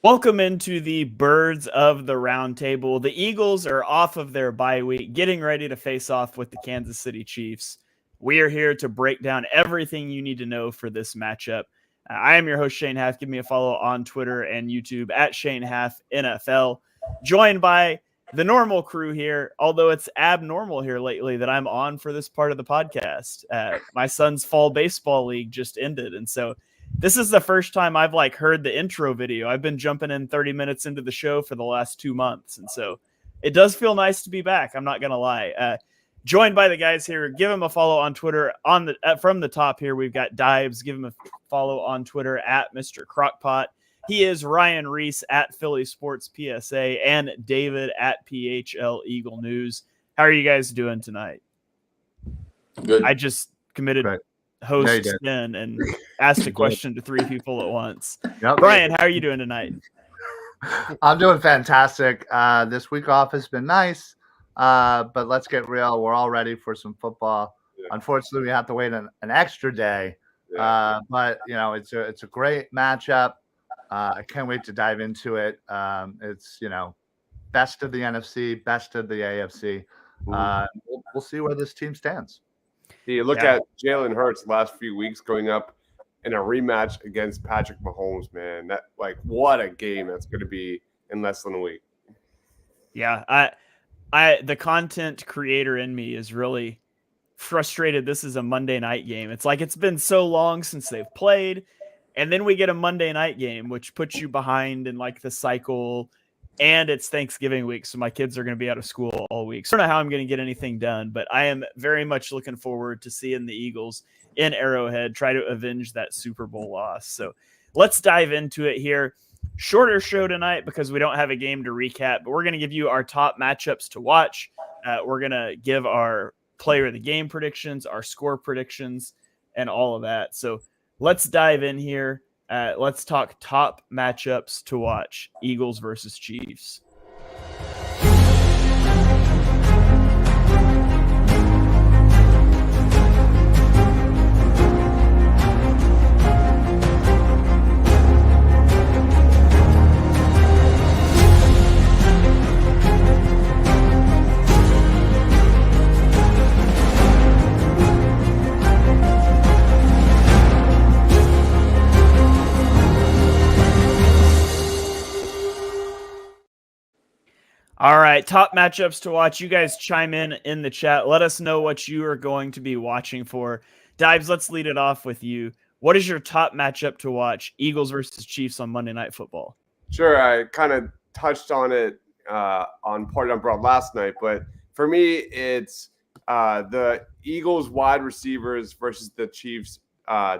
Welcome into the Birds of the Round Table. The Eagles are off of their bye week, getting ready to face off with the Kansas City Chiefs. We are here to break down everything you need to know for this matchup. I am your host, Shane Haff. Give me a follow on Twitter and YouTube at Shane Haff NFL. Joined by the normal crew here, although it's abnormal here lately that I'm on for this part of the podcast. My son's fall baseball league just ended, and so this is the first time I've heard the intro video. I've been jumping in 30 minutes into the show for the last 2 months. And so it does feel nice to be back. I'm not going to lie. Joined by the guys here. Give him a follow on Twitter from the top here. We've got Dives. Give him a follow on Twitter at Mr. Crockpot. He is Ryan Reese at Philly Sports PSA and David at PHL Eagle News. How are you guys doing tonight? Good. I just committed host spin and asked a question to 3 people at once. Yep. Brian, how are you doing tonight? I'm doing fantastic. This week off has been nice, but let's get real. We're all ready for some football. Yeah. Unfortunately, we have to wait an extra day, but it's a great matchup. I can't wait to dive into it. It's best of the NFC, best of the AFC. We'll see where this team stands. You look at Jalen Hurts last few weeks going up in a rematch against Patrick Mahomes, man. That what a game that's going to be in less than a week. Yeah, the content creator in me is really frustrated. This is a Monday night game. It's it's been so long since they've played, and then we get a Monday night game, which puts you behind in the cycle. And it's Thanksgiving week, so my kids are going to be out of school all week. So I don't know how I'm going to get anything done, but I am very much looking forward to seeing the Eagles in Arrowhead try to avenge that Super Bowl loss. So let's dive into it here. Shorter show tonight because we don't have a game to recap, but we're going to give you our top matchups to watch. We're going to give our player of the game predictions, our score predictions, and all of that. So let's dive in here. Let's talk top matchups to watch. Eagles versus Chiefs. All right, top matchups to watch. You guys chime in the chat. Let us know what you are going to be watching for. Dives, let's lead it off with you. What is your top matchup to watch? Eagles versus Chiefs on Monday Night Football. Sure, I kind of touched on it on Party on Broad last night, but for me, it's the Eagles wide receivers versus the Chiefs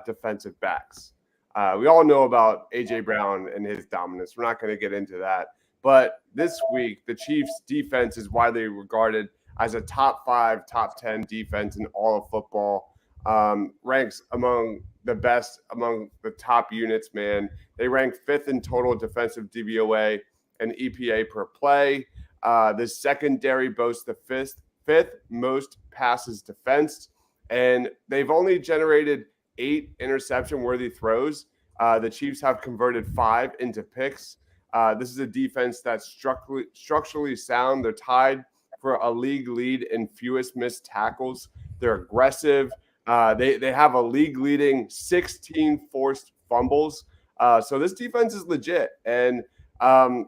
defensive backs. We all know about A.J. Brown and his dominance. We're not going to get into that. But this week, the Chiefs' defense is widely regarded as a top 5, top 10 defense in all of football. Ranks among the best, among the top units, man. They rank 5th in total defensive DVOA and EPA per play. The secondary boasts the 5th most passes defensed, and they've only generated 8 interception-worthy throws. The Chiefs have converted 5 into picks. This is a defense that's structurally sound. They're tied for a league lead in fewest missed tackles. They're aggressive. They have a league-leading 16 forced fumbles. So this defense is legit. And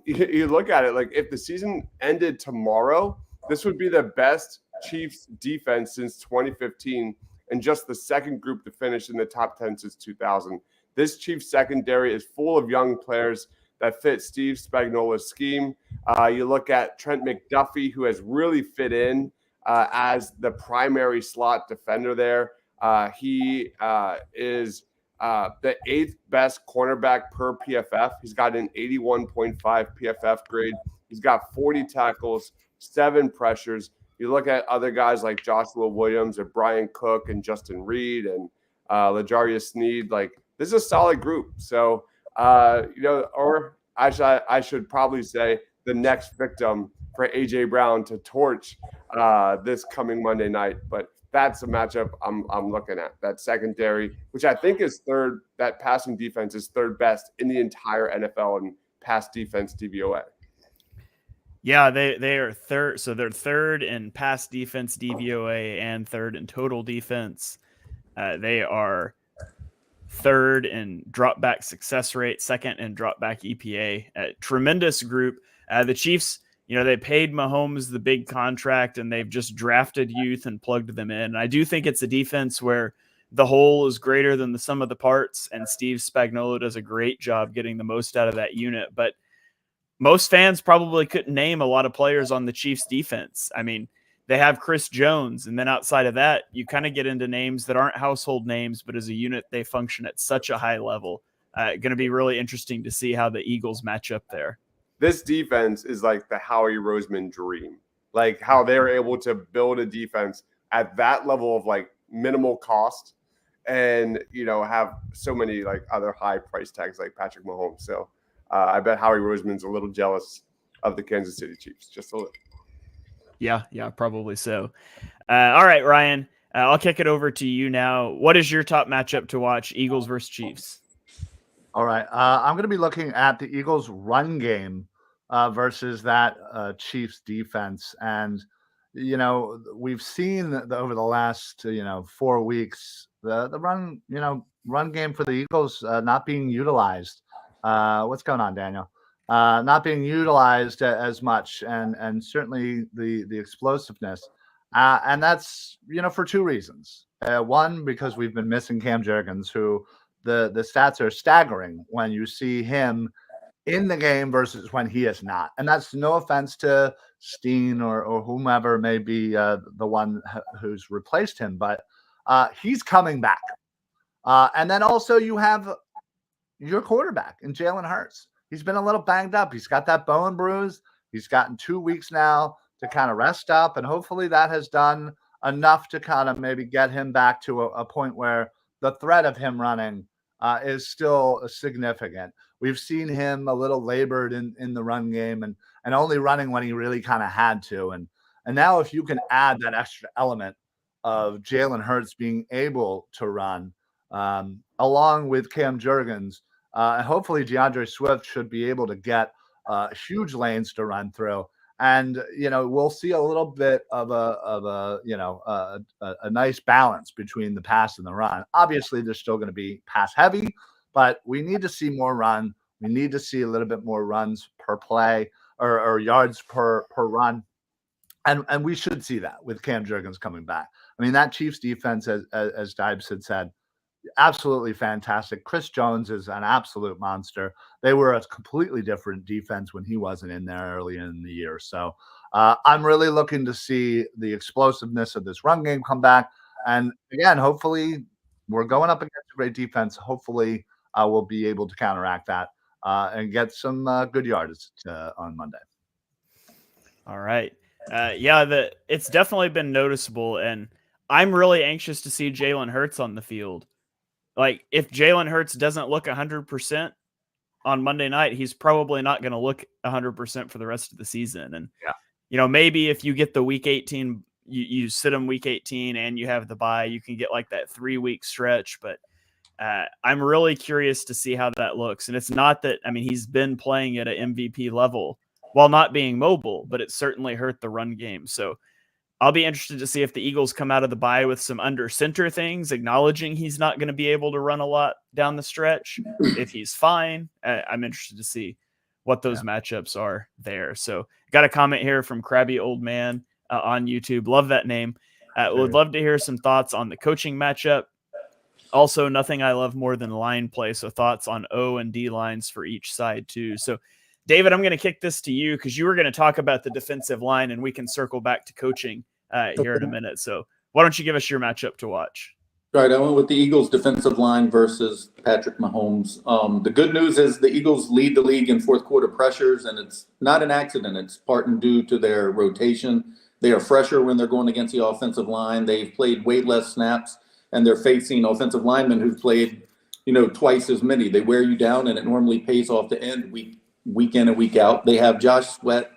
you look at it, if the season ended tomorrow, this would be the best Chiefs defense since 2015 and just the second group to finish in the top 10 since 2000. This Chiefs secondary is full of young players that fit Steve Spagnuolo's scheme. You look at Trent McDuffie, who has really fit in as the primary slot defender there. He is the 8th best cornerback per PFF. He's got an 81.5 PFF grade. He's got 40 tackles, 7 pressures. you look at other guys like Joshua Williams or Brian Cook and Justin Reed and LaJarius Sneed. Like, this is a solid group. So, or I should probably say the next victim for A.J. Brown to torch this coming Monday night. But that's a matchup I'm looking at. That secondary, which I think is third, that passing defense is third best in the entire NFL in pass defense DVOA. Yeah, they are third. So they're third in pass defense DVOA and third in total defense. They are third in drop back success rate, second in drop back EPA. Tremendous group. The Chiefs, they paid Mahomes the big contract and they've just drafted youth and plugged them in. And I do think it's a defense where the whole is greater than the sum of the parts, and Steve Spagnuolo does a great job getting the most out of that unit. But most fans probably couldn't name a lot of players on the Chiefs defense. I mean, they have Chris Jones, and then outside of that, you kind of get into names that aren't household names, but as a unit, they function at such a high level. Going to be really interesting to see how the Eagles match up there. This defense is like the Howie Roseman dream, like how they're able to build a defense at that level of like minimal cost and, have so many like other high price tags like Patrick Mahomes. So I bet Howie Roseman's a little jealous of the Kansas City Chiefs, just a little. Yeah, probably so. All right, Ryan, I'll kick it over to you now. What is your top matchup to watch, Eagles versus Chiefs? All right, I'm going to be looking at the Eagles' run game versus that Chiefs defense. And, we've seen over the last, 4 weeks, the run game for the Eagles not being utilized. What's going on, Daniel? Not being utilized as much, and certainly the explosiveness. And that's, for two reasons. One, because we've been missing Cam Jurgens, who the stats are staggering when you see him in the game versus when he is not. And that's no offense to Steen or whomever may be the one who's replaced him, but he's coming back. And then also you have your quarterback in Jalen Hurts. He's been a little banged up. He's got that bone bruise. He's gotten 2 weeks now to kind of rest up, and hopefully that has done enough to kind of maybe get him back to a point where the threat of him running is still significant. We've seen him a little labored in the run game and only running when he really kind of had to. And now if you can add that extra element of Jalen Hurts being able to run along with Cam Jurgens, and hopefully DeAndre Swift should be able to get huge lanes to run through. And, we'll see a little bit of a nice balance between the pass and the run. Obviously, there's still going to be pass heavy, but we need to see more run. We need to see a little bit more runs per play or yards per run. And we should see that with Cam Jurgens coming back. I mean, that Chiefs defense, as Dibes had said, absolutely fantastic. Chris Jones is an absolute monster. They were a completely different defense when he wasn't in there early in the year. So I'm really looking to see the explosiveness of this run game come back. And again, hopefully we're going up against a great defense. Hopefully we'll be able to counteract that and get some good yards on Monday. All right. It's definitely been noticeable, and I'm really anxious to see Jalen Hurts on the field. Like, if Jalen Hurts doesn't look 100% on Monday night, he's probably not going to look 100% for the rest of the season. And, maybe if you get the week 18, you sit him week 18 and you have the bye, you can get like that 3-week stretch. But I'm really curious to see how that looks. And it's not that, he's been playing at an MVP level while not being mobile, but it certainly hurt the run game. So I'll be interested to see if the Eagles come out of the bye with some under center things, acknowledging he's not going to be able to run a lot down the stretch. If he's fine, I'm interested to see what those matchups are there. So got a comment here from Crabby Old Man on YouTube. Love that name. Would love to hear some thoughts on the coaching matchup. Also, nothing I love more than line play. So thoughts on O and D lines for each side too. So David, I'm going to kick this to you because you were going to talk about the defensive line, and we can circle back to coaching here in a minute. So why don't you give us your matchup to watch? Right. I went with the Eagles defensive line versus Patrick Mahomes. The good news is the Eagles lead the league in fourth quarter pressures, and it's not an accident. It's part and due to their rotation. They are fresher when they're going against the offensive line. They've played way less snaps, and they're facing offensive linemen who've played, twice as many. They wear you down, and it normally pays off to end week in and week out. They have Josh Sweat,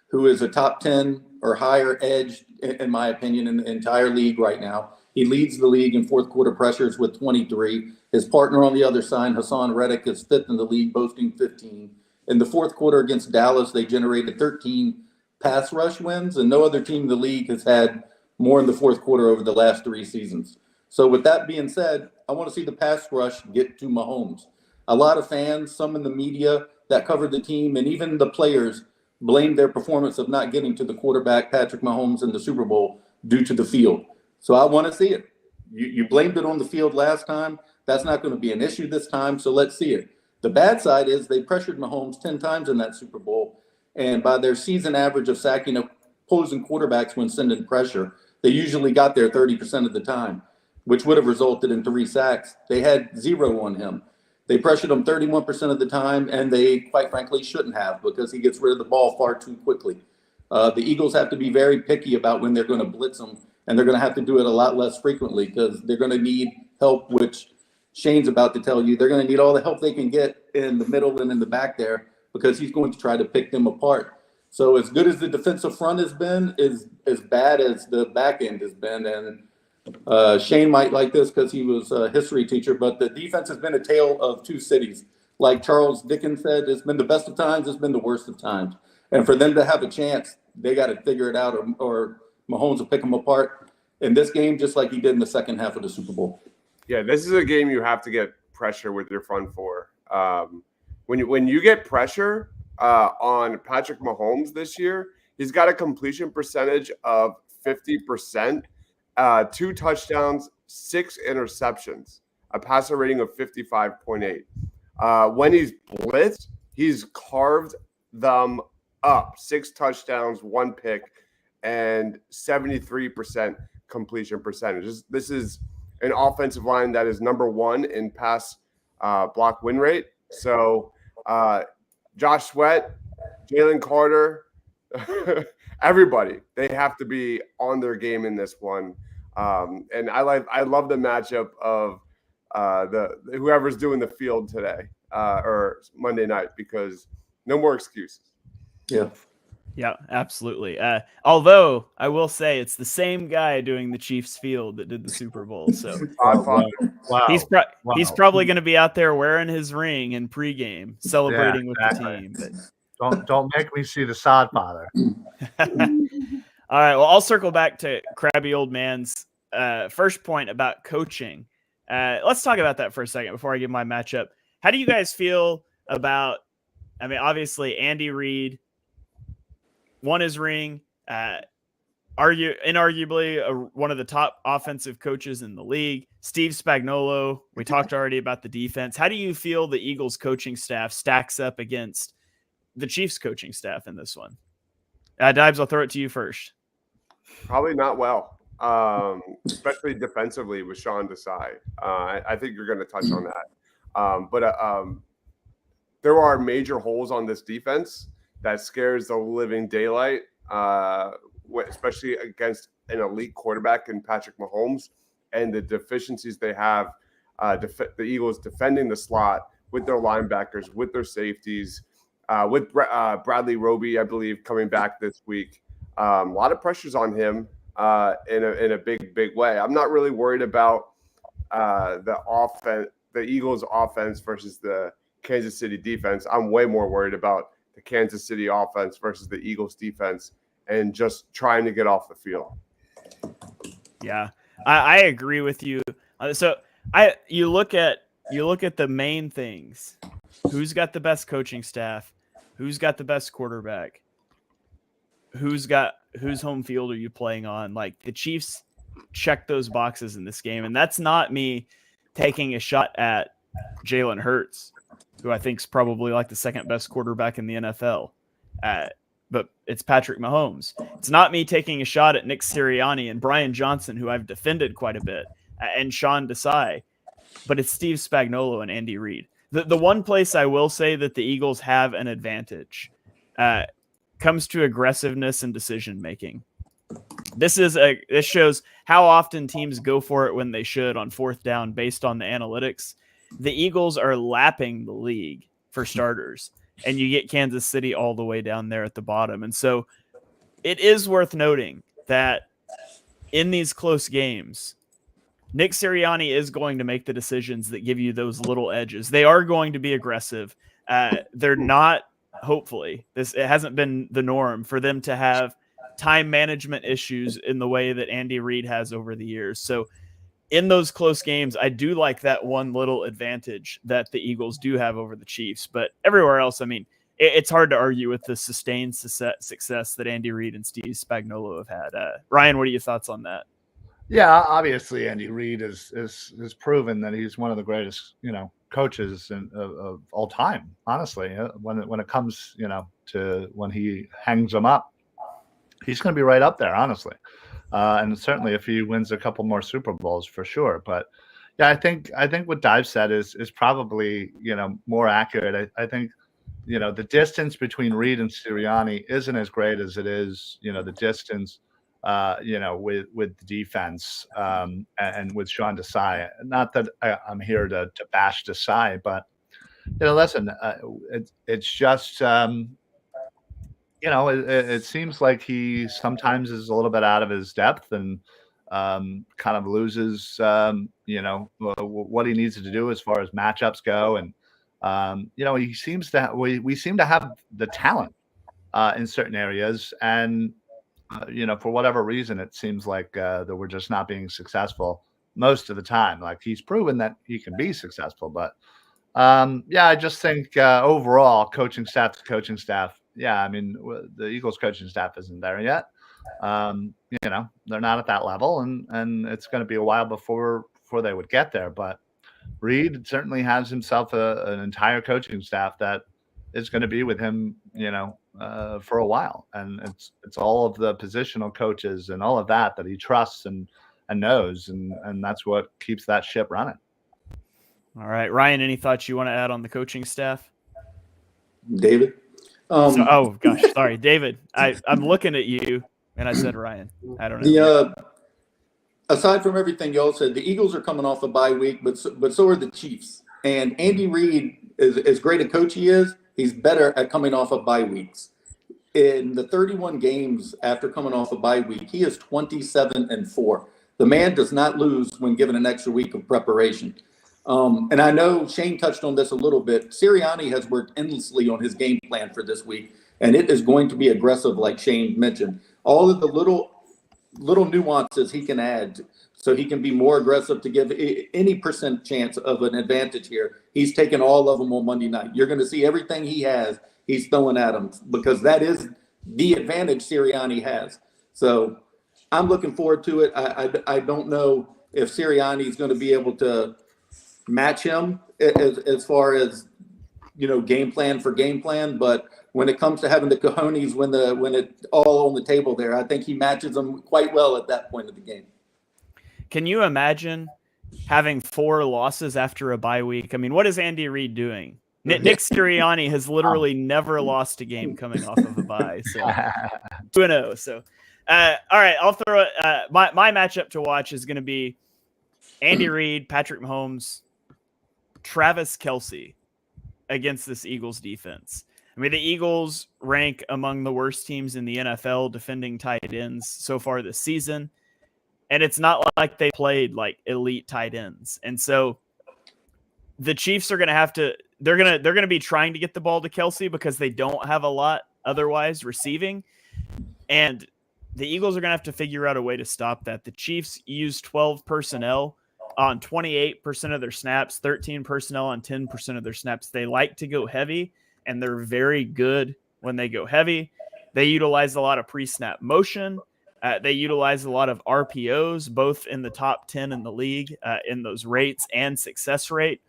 who is a top 10 or higher edge, in my opinion, in the entire league right now. He leads the league in fourth quarter pressures with 23. His partner on the other side, Hassan Reddick, is fifth in the league, boasting 15. In the fourth quarter against Dallas, they generated 13 pass rush wins, and no other team in the league has had more in the fourth quarter over the last 3 seasons. So with that being said, I want to see the pass rush get to Mahomes. A lot of fans, some in the media that covered the team, and even the players blamed their performance of not getting to the quarterback, Patrick Mahomes, in the Super Bowl due to the field. So I want to see it. You blamed it on the field last time. That's not going to be an issue this time, so let's see it. The bad side is they pressured Mahomes 10 times in that Super Bowl, and by their season average of sacking opposing quarterbacks when sending pressure, they usually got there 30% of the time, which would have resulted in 3 sacks. They had 0 on him. They pressured him 31% of the time, and they, quite frankly, shouldn't have, because he gets rid of the ball far too quickly. The Eagles have to be very picky about when they're going to blitz him, and they're going to have to do it a lot less frequently, because they're going to need help, which Shane's about to tell you. They're going to need all the help they can get in the middle and in the back there, because he's going to try to pick them apart. So as good as the defensive front has been, is as bad as the back end has been. And Shane might like this because he was a history teacher, but the defense has been a tale of 2 cities. Like Charles Dickens said, it's been the best of times, it's been the worst of times. And for them to have a chance, they got to figure it out, or Mahomes will pick them apart in this game, just like he did in the second half of the Super Bowl. Yeah, this is a game you have to get pressure with your front four. When you get pressure on Patrick Mahomes this year, he's got a completion percentage of 50%, 2 touchdowns, 6 interceptions, a passer rating of 55.8. When he's blitzed, he's carved them up. 6 touchdowns, 1 pick, and 73% completion percentage. This is an offensive line that is number 1 in pass block win rate. So Josh Sweat, Jalen Carter, everybody, they have to be on their game in this one. And I love the matchup of whoever's doing the field today or Monday night, because no more excuses. Yeah, absolutely. Although I will say it's the same guy doing the Chiefs field that did the Super Bowl. So he's probably going to be out there wearing his ring in pregame, celebrating with the team. But don't make me see the sod father. All right. Well, I'll circle back to Crabby Old Man's first point about coaching. Let's talk about that for a second before I give my matchup. How do you guys feel about? I mean, obviously Andy Reid won his ring, inarguably one of the top offensive coaches in the league. Steve Spagnuolo, we talked already about the defense. How do you feel the Eagles coaching staff stacks up against the Chiefs coaching staff in this one? Dibs, I'll throw it to you first. Probably not well, especially defensively with Sean Desai. I think you're going to touch on that. But there are major holes on this defense that scares the living daylight, especially against an elite quarterback in Patrick Mahomes, and the deficiencies they have, the Eagles defending the slot with their linebackers, with their safeties, with Bradley Roby, I believe, coming back this week. A lot of pressures on him in a big way. I'm not really worried about the Eagles offense versus the Kansas City defense. I'm way more worried about the Kansas City offense versus the Eagles defense, and just trying to get off the field. Yeah, I agree with you. So you look at the main things. Who's got the best coaching staff? Who's got the best quarterback? Whose home field are you playing on? Like, the Chiefs check those boxes in this game, and that's not me taking a shot at Jalen Hurts, who I think is probably like the second best quarterback in the NFL. But it's Patrick Mahomes. It's not me taking a shot at Nick Sirianni and Brian Johnson, who I've defended quite a bit, and Sean Desai, but it's Steve Spagnuolo and Andy Reid. The one place I will say that the Eagles have an advantage comes to aggressiveness and decision-making. This shows how often teams go for it when they should on fourth down based on the analytics. The Eagles are lapping the league for starters, and you get Kansas City all the way down there at the bottom. And so it is worth noting that in these close games, Nick Sirianni is going to make the decisions that give you those little edges. They are going to be aggressive. They're not, hopefully, it hasn't been the norm for them to have time management issues in the way that Andy Reid has over the years. So in those close games, I do like that one little advantage that the Eagles do have over the Chiefs. But everywhere else, I mean, it's hard to argue with the sustained success that Andy Reid and Steve Spagnuolo have had. Ryan, what are your thoughts on that? Yeah, obviously Andy Reid is proven that he's one of the greatest, coaches of all time. Honestly, when it comes, to when he hangs them up, he's going to be right up there, honestly. And certainly if he wins a couple more Super Bowls, for sure. But yeah, I think what Dive said is probably, more accurate. I think, the distance between Reid and Sirianni isn't as great as it is, the distance, with the defense and with Sean Desai. Not that I'm here to bash Desai, but, listen, it's just, it seems like he sometimes is a little bit out of his depth and kind of loses, what he needs to do as far as matchups go. And, he seems to we seem to have the talent in certain areas. And, for whatever reason, it seems like that we're just not being successful most of the time. Like, he's proven that he can be successful. But, I just think overall, coaching staff to coaching staff, yeah, I mean, the Eagles coaching staff isn't there yet. They're not at that level, and it's going to be a while before they would get there. But Reid certainly has himself an entire coaching staff that is going to be with him, for a while. And it's all of the positional coaches and all of that he trusts and knows, and that's what keeps that ship running. All right, Ryan, any thoughts you want to add on the coaching staff? David? Oh gosh, sorry, David. I'm looking at you, and I said Ryan. I don't know. Aside from everything y'all said, the Eagles are coming off a bye week, but so are the Chiefs. And Andy Reid, as great a coach he is, he's better at coming off of bye weeks. In the 31 games after coming off a bye week, he is 27-4. The man does not lose when given an extra week of preparation. And I know Shane touched on this a little bit. Sirianni has worked endlessly on his game plan for this week, and it is going to be aggressive, like Shane mentioned. All of the little nuances he can add so he can be more aggressive to give any percent chance of an advantage here. He's taken all of them on Monday night. You're going to see everything he has, he's throwing at them, because that is the advantage Sirianni has. So I'm looking forward to it. I don't know if Sirianni is going to be able to match him as far as, game plan, but when it comes to having the cojones when it's all on the table there, I think he matches them quite well at that point of the game. Can you imagine having 4 losses after a bye week? I mean, what is Andy Reid doing? Nick Sirianni has literally never lost a game coming off of a bye. So 2-0. So, all right, I'll throw it. My matchup to watch is going to be Andy Reid, Patrick Mahomes, Travis Kelce against this Eagles defense. I mean, the Eagles rank among the worst teams in the NFL defending tight ends so far this season. And it's not like they played like elite tight ends. And so the Chiefs are going to have to, they're going to be trying to get the ball to Kelce because they don't have a lot otherwise receiving. And the Eagles are going to have to figure out a way to stop that. The Chiefs use 12 personnel on 28% of their snaps, 13 personnel on 10% of their snaps. They like to go heavy, and they're very good when they go heavy. They utilize a lot of pre-snap motion. They utilize a lot of RPOs, both in the top 10 in the league in those rates and success rate.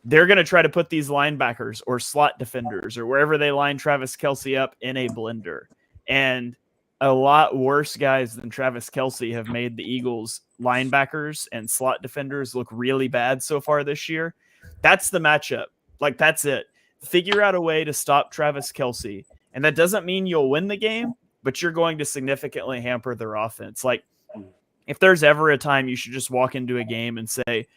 They're going to try to put these linebackers or slot defenders or wherever they line Travis Kelce up in a blender. And a lot worse guys than Travis Kelce have made the Eagles linebackers and slot defenders look really bad so far this year. That's the matchup. Like, that's it. Figure out a way to stop Travis Kelce. And that doesn't mean you'll win the game, but you're going to significantly hamper their offense. Like, if there's ever a time you should just walk into a game and say,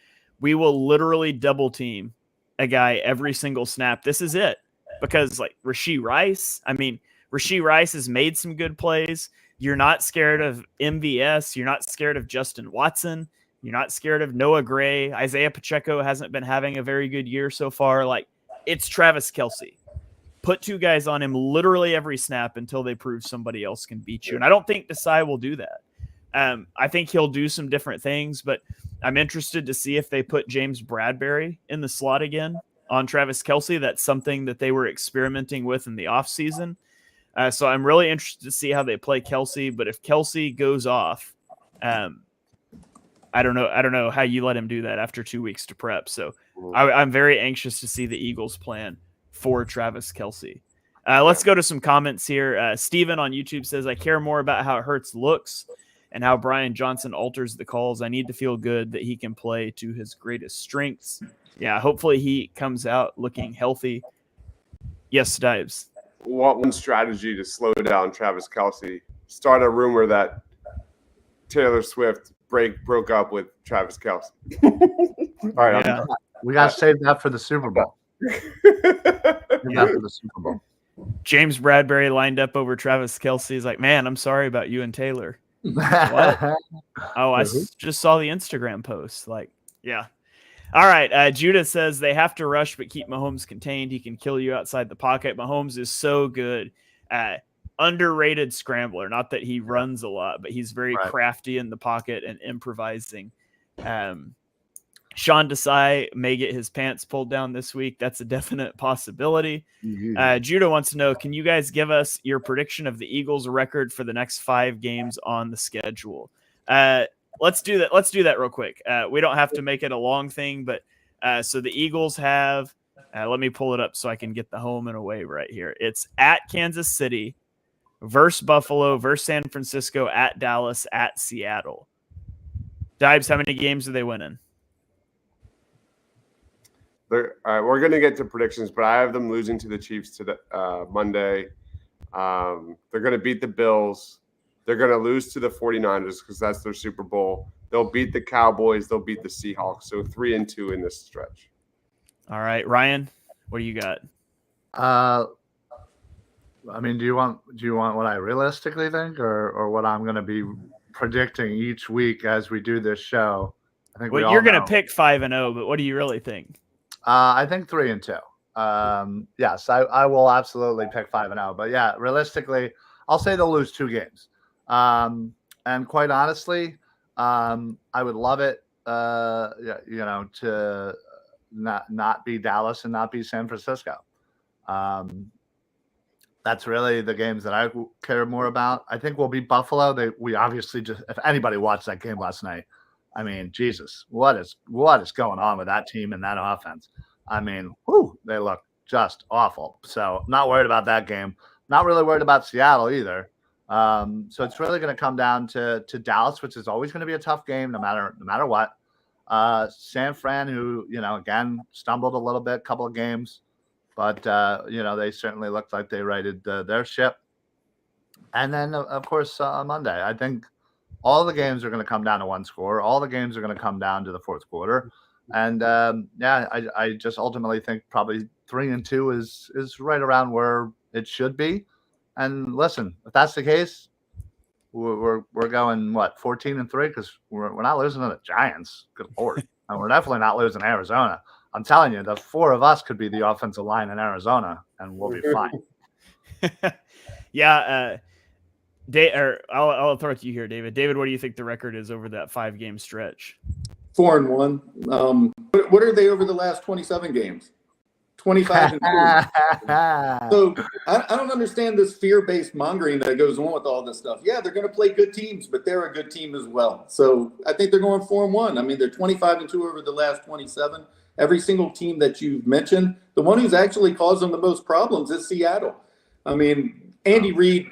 we will literally double team a guy every single snap, this is it. Because like Rashee Rice has made some good plays. You're not scared of MVS. You're not scared of Justin Watson. You're not scared of Noah Gray. Isaiah Pacheco hasn't been having a very good year so far. Like, it's Travis Kelce. Put two guys on him literally every snap until they prove somebody else can beat you. And I don't think Desai will do that. I think he'll do some different things, but I'm interested to see if they put James Bradbury in the slot again on Travis Kelce. That's something that they were experimenting with in the offseason. So I'm really interested to see how they play Kelce. But if Kelce goes off, I don't know how you let him do that after 2 weeks to prep. So I'm very anxious to see the Eagles plan for Travis Kelce. Let's go to some comments here. Steven on YouTube says, I care more about how Hurts looks and how Brian Johnson alters the calls. I need to feel good that he can play to his greatest strengths. Yeah, hopefully he comes out looking healthy. Yes, Dives. One strategy to slow down Travis Kelce, start a rumor that Taylor Swift broke up with Travis Kelce. All right, yeah. We got to save that for the Super Bowl. James Bradbury lined up over Travis Kelce. He's like, man, I'm sorry about you and Taylor. What? Oh, I just saw the Instagram post. Like, yeah. All right. Judah says they have to rush, but keep Mahomes contained. He can kill you outside the pocket. Mahomes is so good. Underrated scrambler. Not that he runs a lot, but he's very crafty in the pocket and improvising. Sean Desai may get his pants pulled down this week. That's a definite possibility. Judah wants to know, can you guys give us your prediction of the Eagles' record for the next 5 games on the schedule? Let's do that. Let's do that real quick. We don't have to make it a long thing, but so the Eagles have, let me pull it up so I can get the home and away right here. It's at Kansas City, versus Buffalo, versus San Francisco, at Dallas, at Seattle. Dibes, how many games are they winning? All right, we're going to get to predictions, but I have them losing to the Chiefs to Monday. They're going to beat the Bills. They're going to lose to the 49ers because that's their Super Bowl. They'll beat the Cowboys. They'll beat the Seahawks. So 3-2 in this stretch. All right, Ryan, what do you got? I mean, do you want what I realistically think, or what I'm going to be predicting each week as we do this show? I think you're going to pick 5-0, but what do you really think? I think 3-2. Yes, I will absolutely pick 5-0. But yeah, realistically, I'll say they'll lose 2 games. And quite honestly, I would love it, to not be Dallas and not be San Francisco. That's really the games that I care more about. I think we'll beat Buffalo. We obviously just, if anybody watched that game last night, I mean, Jesus, what is going on with that team and that offense? I mean, they look just awful. So not worried about that game. Not really worried about Seattle either. So it's really going to come down to Dallas, which is always going to be a tough game, no matter what. San Fran, who again stumbled a little bit, couple of games, but they certainly looked like they righted their ship. And then of course on Monday, I think all the games are going to come down to one score. All the games are going to come down to the fourth quarter. And I just ultimately think probably 3-2 is right around where it should be. And listen, if that's the case, we're going 14-3 because we're not losing to the Giants. Good Lord, and we're definitely not losing to Arizona. I'm telling you, the 4 of us could be the offensive line in Arizona, and we'll be fine. Yeah. I'll throw it to you here, David. David, what do you think the record is over that 5-game stretch? 4-1. What are they over the last 27 games? 25-2. So I don't understand this fear-based mongering that goes on with all this stuff. Yeah, they're going to play good teams, but they're a good team as well. So I think they're going 4-1. I mean, they're 25-2 over the last 27. Every single team that you've mentioned, the one who's actually caused them the most problems is Seattle. I mean, Andy Reid,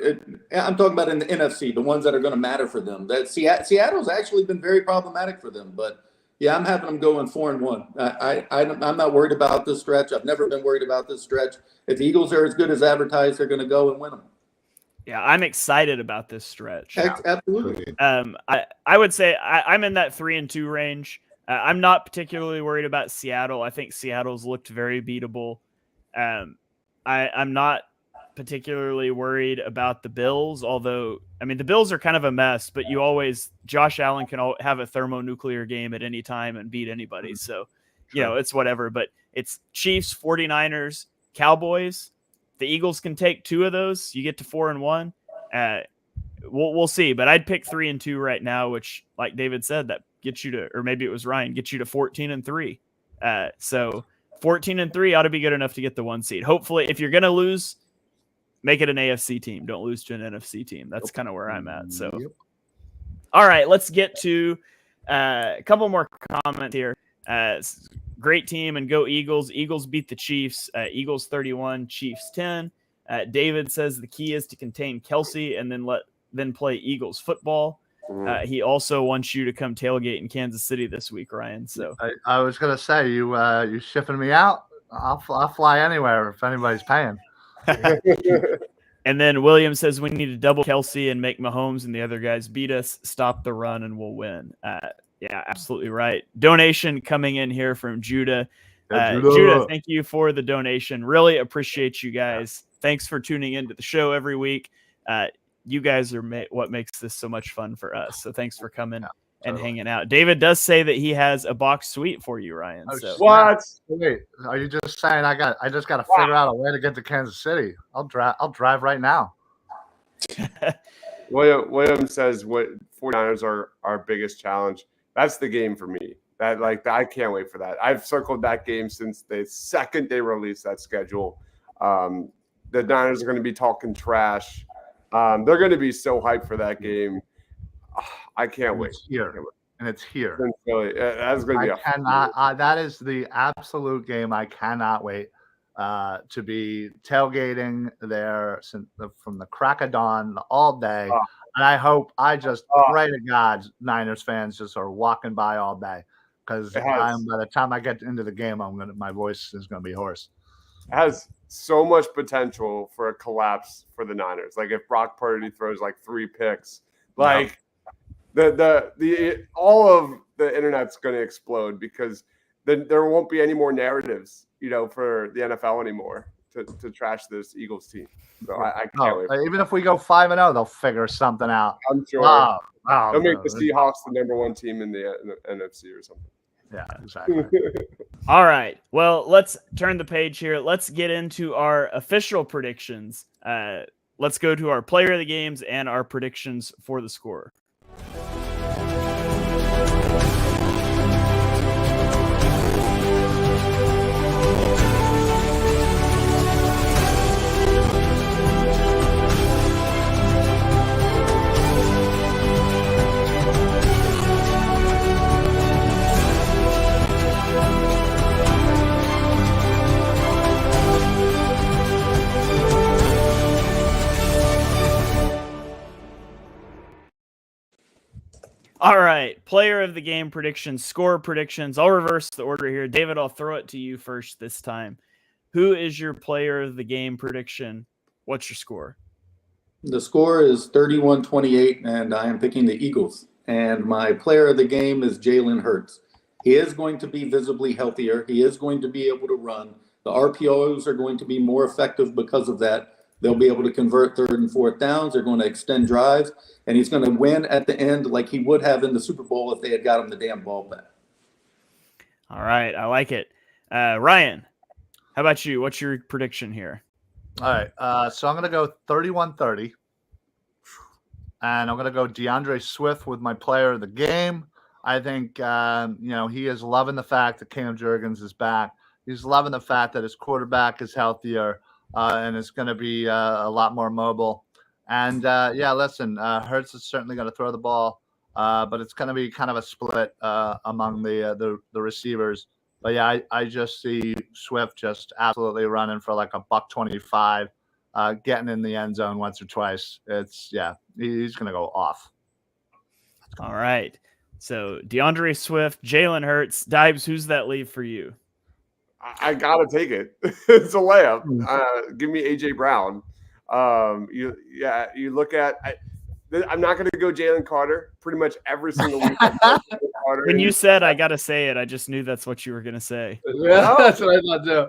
I'm talking about in the NFC, the ones that are going to matter for them. That Seattle's actually been very problematic for them. But, yeah, I'm having them going 4-1. I'm not worried about this stretch. I've never been worried about this stretch. If the Eagles are as good as advertised, they're going to go and win them. Yeah, I'm excited about this stretch. Absolutely. I would say I'm in that 3-2 range. I'm not particularly worried about Seattle. I think Seattle's looked very beatable. I'm not particularly worried about the Bills, although, I mean, the Bills are kind of a mess, but Josh Allen can have a thermonuclear game at any time and beat anybody. So, it's whatever. But it's Chiefs, 49ers, Cowboys. The Eagles can take 2 of those. You get to 4-1. We'll see. But I'd pick 3-2 right now, which, like David said, that gets you to, or maybe it was Ryan, gets you to 14-3. So 14-3 ought to be good enough to get the 1 seed. Hopefully, if you're going to lose, make it an AFC team. Don't lose to an NFC team. That's kind of where I'm at. So, all right, let's get to a couple more comments here. Great team and go Eagles. Eagles beat the Chiefs. Eagles 31, Chiefs 10. David says the key is to contain Kelsey and then play Eagles football. He also wants you to come tailgate in Kansas City this week, Ryan. So I was gonna say you shipping me out. I'll fly anywhere if anybody's paying. And then William says we need to double Kelsey and make Mahomes and the other guys beat us. Stop the run and we'll win. Yeah, absolutely right. Donation coming in here from Judah. Judah, thank you for the donation. Really appreciate you guys. Thanks for tuning into the show every week. You guys are what makes this so much fun for us. So thanks for coming and hanging out. David does say that he has a box suite for you, Ryan. So. What? Wait, are you just saying I just got to figure out a way to get to Kansas City? I'll drive right now. William says what 49ers are our biggest challenge. That's the game for me. I can't wait for that. I've circled that game since the second they released that schedule. The Niners are going to be talking trash. They're going to be so hyped for that game. I can't wait. It's here. That's going to be that is the absolute game I cannot wait to be tailgating there from the crack of dawn all day. And I just pray to God Niners fans just are walking by all day because by the time I get into the game, my voice is going to be hoarse. It has so much potential for a collapse for the Niners. Like if Brock Purdy throws like 3 picks, the all of the internet's going to explode because then there won't be any more narratives, for the NFL anymore to trash this Eagles team. So I can't wait. Even if we go 5-0, they'll figure something out. I'm sure. They'll make the Seahawks the number 1 team in the NFC or something. Yeah, exactly. All right. Well, let's turn the page here. Let's get into our official predictions. Let's go to our player of the games and our predictions for the score. All right, player of the game predictions, score predictions. I'll reverse the order here. David, I'll throw it to you first this time. Who is your player of the game prediction? What's your score? The score is 31-28, and I am picking the Eagles. And my player of the game is Jalen Hurts. He is going to be visibly healthier. He is going to be able to run. The RPOs are going to be more effective because of that. They'll be able to convert 3rd and 4th downs. They're going to extend drives. And he's going to win at the end like he would have in the Super Bowl if they had got him the damn ball back. All right. I like it. Ryan, how about you? What's your prediction here? All right. So I'm going to go 31-30. And I'm going to go DeAndre Swift with my player of the game. I think, he is loving the fact that Cam Jurgens is back. He's loving the fact that his quarterback is healthier and is going to be a lot more mobile. And, listen, Hurts is certainly going to throw the ball, but it's going to be kind of a split among the receivers. But, yeah, I just see Swift just absolutely running for like $125, getting in the end zone once or twice. He's going to go off. All right. So DeAndre Swift, Jalen Hurts. Dibes, who's that leave for you? I got to take it. It's a layup. Give me A.J. Brown. You look at. I'm not going to go Jalen Carter. Pretty much every single week. When you said I got to say it, I just knew that's what you were going to say. Yeah, that's what I thought too.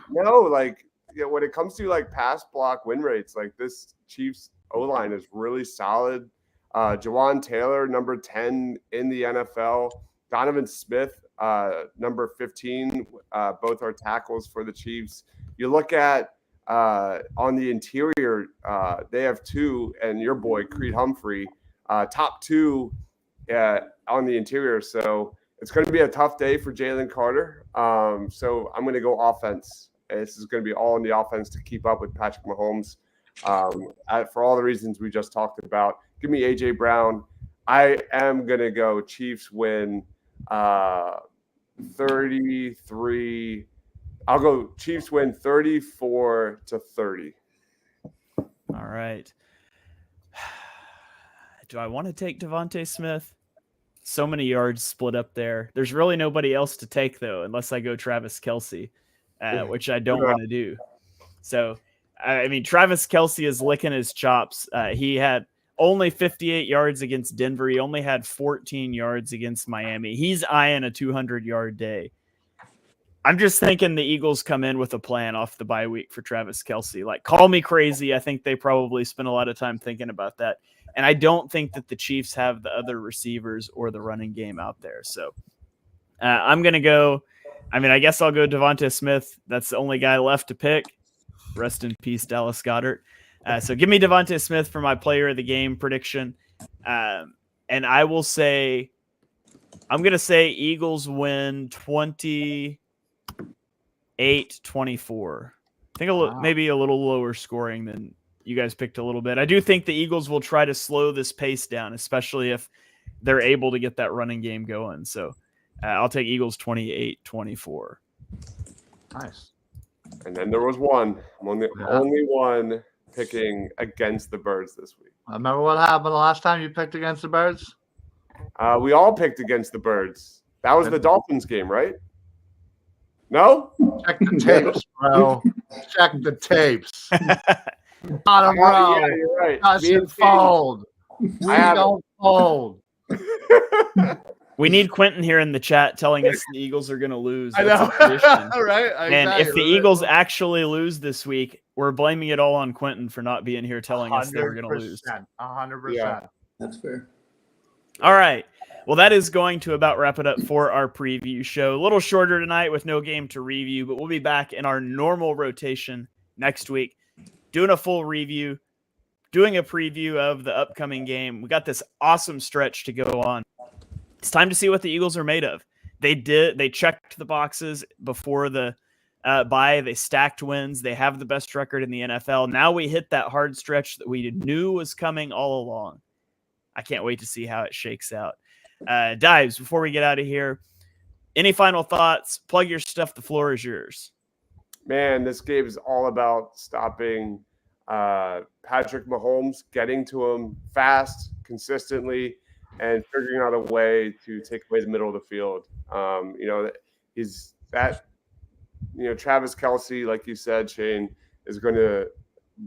No, like when it comes to like pass block win rates, like this Chiefs O-line is really solid. Jawan Taylor, number 10 in the NFL. Donovan Smith, number 15. Both are tackles for the Chiefs. You look at on the interior, they have two, and your boy Creed Humphrey, top two on the interior. So it's going to be a tough day for Jalen Carter. So I'm going to go offense. This is going to be all in the offense to keep up with Patrick Mahomes. For all the reasons we just talked about, give me AJ Brown. I am going to go Chiefs win 33. I'll go Chiefs win 34-30. All right. Do I want to take Devontae Smith? So many yards split up there. There's really nobody else to take, though, unless I go Travis Kelce, which I don't want to do. So, I mean, Travis Kelce is licking his chops. He had only 58 yards against Denver. He only had 14 yards against Miami. He's eyeing a 200-yard day. I'm just thinking the Eagles come in with a plan off the bye week for Travis Kelce. Like, call me crazy. I think they probably spent a lot of time thinking about that. And I don't think that the Chiefs have the other receivers or the running game out there. So I'm going to go. I mean, I guess I'll go Devontae Smith. That's the only guy left to pick. Rest in peace, Dallas Goedert. So give me Devontae Smith for my player of the game prediction. And I will say, I'm going to say Eagles win 28-24. I think maybe a little lower scoring than you guys picked a little bit. I do think the Eagles will try to slow this pace down, especially if they're able to get that running game going. So I'll take Eagles 28-24. Nice. And then there was one. I'm only one picking against the Birds this week. Remember what happened the last time you picked against the Birds? We all picked against the Birds. That was the Dolphins game, right? No? Check the tapes, bro. Check the tapes. Bottom row. Yeah, you're right. Doesn't fold. We don't fold. We need Quentin here in the chat telling us the Eagles are going to lose. I know. Right? And if the Eagles actually lose this week, we're blaming it all on Quentin for not being here telling us they were going to lose. 100%. Yeah, that's fair. All right. Well, that is going to about wrap it up for our preview show. A little shorter tonight with no game to review, but we'll be back in our normal rotation next week, doing a full review, doing a preview of the upcoming game. We got this awesome stretch to go on. It's time to see what the Eagles are made of. They checked the boxes before the bye. They stacked wins. They have the best record in the NFL. Now we hit that hard stretch that we knew was coming all along. I can't wait to see how it shakes out. Dives, before we get out of here, any final thoughts? Plug your stuff. The floor is yours. Man, this game is all about stopping Patrick Mahomes, getting to him fast, consistently, and figuring out a way to take away the middle of the field. Travis Kelce, like you said, Shane, is going to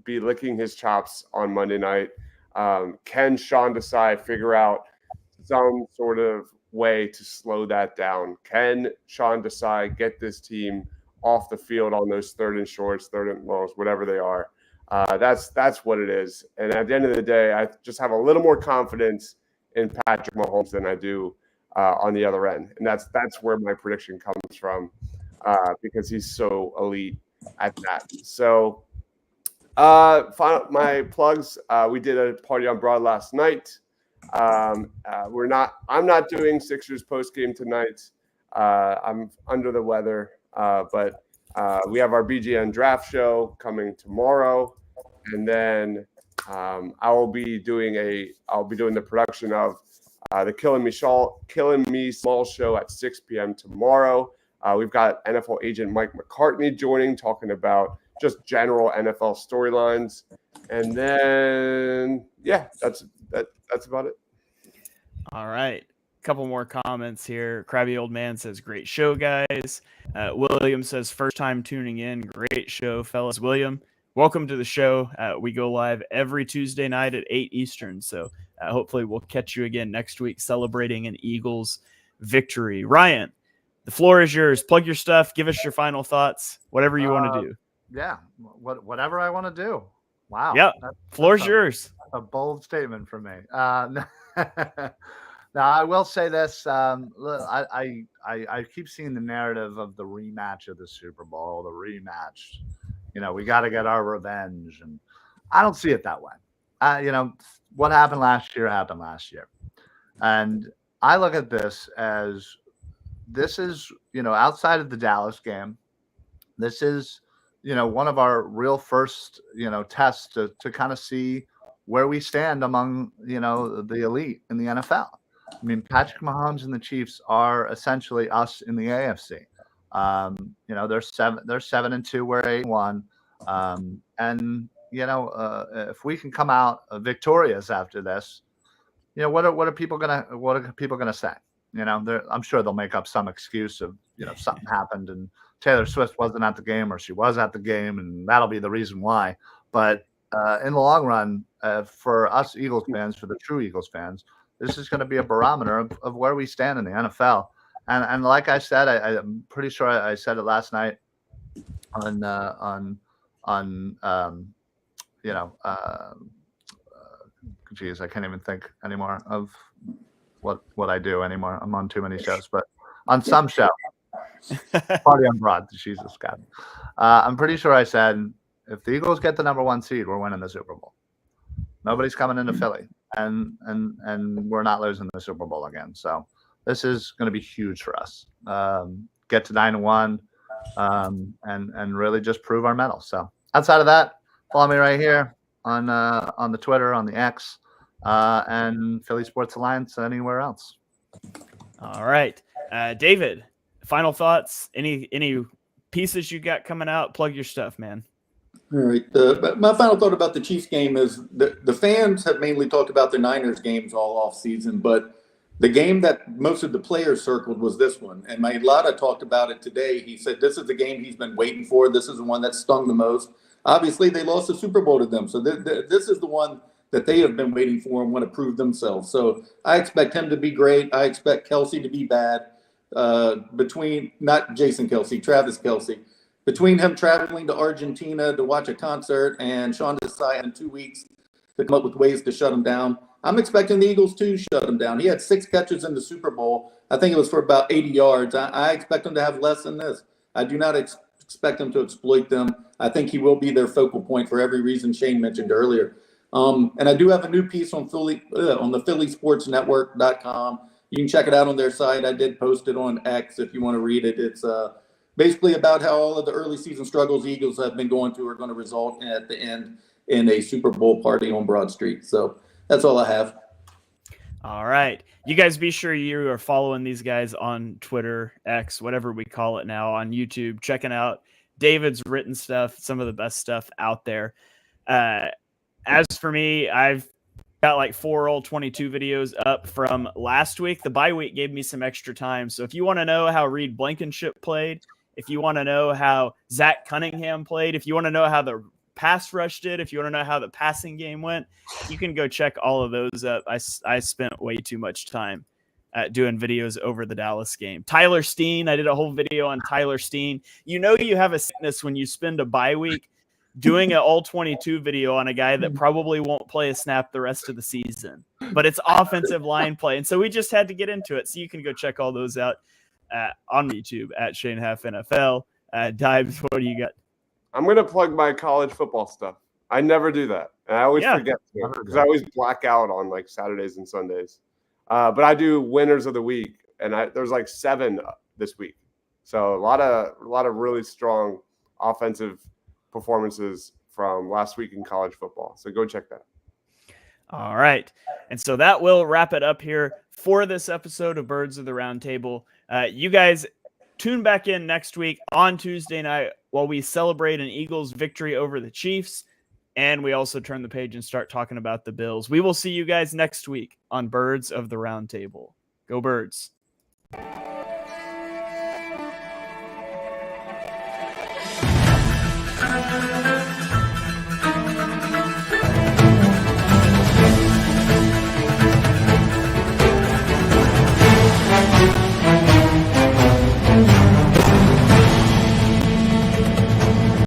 be licking his chops on Monday night. Can Sean Desai figure out some sort of way to slow that down? Can Sean Desai get this team off the field on those third and shorts, third and longs, whatever they are? That's what it is. And at the end of the day, I just have a little more confidence in Patrick Mahomes than I do on the other end. And that's where my prediction comes from because he's so elite at that. So my plugs, we did a party on Broad last night. I'm not doing Sixers post game tonight. I'm under the weather, but we have our BGN draft show coming tomorrow, and then I'll be doing the production of the Killing Me Small show at 6 p.m. tomorrow. We've got NFL agent Mike McCartney joining, talking about just general NFL storylines, and then that's about it. All right. Couple more comments here. Crabby Old Man says, great show, guys. William says, first time tuning in. Great show, fellas. William, welcome to the show. We go live every Tuesday night at 8 Eastern. So hopefully we'll catch you again next week celebrating an Eagles victory. Ryan, the floor is yours. Plug your stuff. Give us your final thoughts, whatever you want to do. Yeah, whatever I want to do. Wow. Yeah, floor's yours. A bold statement from me. Now, I will say this. I keep seeing the narrative of the rematch of the Super Bowl, the rematch. We got to get our revenge. And I don't see it that way. What happened last year happened last year. And I look at this as this is, outside of the Dallas game, this is, one of our real first, tests to kind of see where we stand among, the elite in the NFL. I mean, Patrick Mahomes and the Chiefs are essentially us in the AFC. They're 7-2, we're 8-1. And if we can come out victorious after this, what are people gonna say? I'm sure they'll make up some excuse of something happened and Taylor Swift wasn't at the game or she was at the game, and that'll be the reason why. But in the long run, for us Eagles fans, for the true Eagles fans, this is going to be a barometer of where we stand in the NFL. And like I said, I'm pretty sure I said it last night geez, I can't even think anymore of what I do anymore. I'm on too many shows, but on some show, Party on Broad, Jesus God. I'm pretty sure I said, if the Eagles get the number 1 seed, we're winning the Super Bowl. Nobody's coming into Philly, and we're not losing the Super Bowl again. So this is going to be huge for us. Get to 9-1, and really just prove our mettle. So outside of that, follow me right here on the Twitter, on the X, and Philly Sports Alliance, and anywhere else. All right, David. Final thoughts? Any pieces you got coming out? Plug your stuff, man. All right. My final thought about the Chiefs game is the fans have mainly talked about the Niners games all off season, but the game that most of the players circled was this one. And Mailata talked about it today. He said this is the game he's been waiting for. This is the one that stung the most. Obviously, they lost the Super Bowl to them. So this is the one that they have been waiting for and want to prove themselves. So I expect him to be great. I expect Kelce to be bad. Not Jason Kelce, Travis Kelce. Between him traveling to Argentina to watch a concert and Sean Desai in 2 weeks to come up with ways to shut him down, I'm expecting the Eagles to shut him down. He had 6 catches in the Super Bowl. I think it was for about 80 yards. I expect him to have less than this. I do not expect him to exploit them. I think he will be their focal point for every reason Shane mentioned earlier. And I do have a new piece on the phillysportsnetwork.com. You can check it out on their site. I did post it on X if you want to read it. It's basically about how all of the early season struggles the Eagles have been going through are going to result at the end in a Super Bowl party on Broad Street. So that's all I have. All right. You guys be sure you are following these guys on Twitter, X, whatever we call it now, on YouTube, checking out David's written stuff, some of the best stuff out there. As for me, I've got like 4 all 22 videos up from last week. The bye week gave me some extra time. So if you want to know how Reed Blankenship played, if you want to know how Zach Cunningham played, if you want to know how the pass rush did, if you want to know how the passing game went, you can go check all of those up. I spent way too much time doing videos over the Dallas game. Tyler Steen, I did a whole video on Tyler Steen. You have a sickness when you spend a bye week doing an all 22 video on a guy that probably won't play a snap the rest of the season, but it's offensive line play. And so we just had to get into it. So you can go check all those out on YouTube at Shane Half NFL. Dibes, what do you got? I'm going to plug my college football stuff. I never do that. And I always forget to because I always black out on like Saturdays and Sundays. But I do winners of the week, and there's like 7 this week. So a lot of really strong offensive performances from last week in college football. So go check that. All right. And so that will wrap it up here for this episode of Birds of the Round Table. You guys tune back in next week on Tuesday night while we celebrate an Eagles victory over the Chiefs. And we also turn the page and start talking about the Bills. We will see you guys next week on Birds of the Round Table. Go Birds.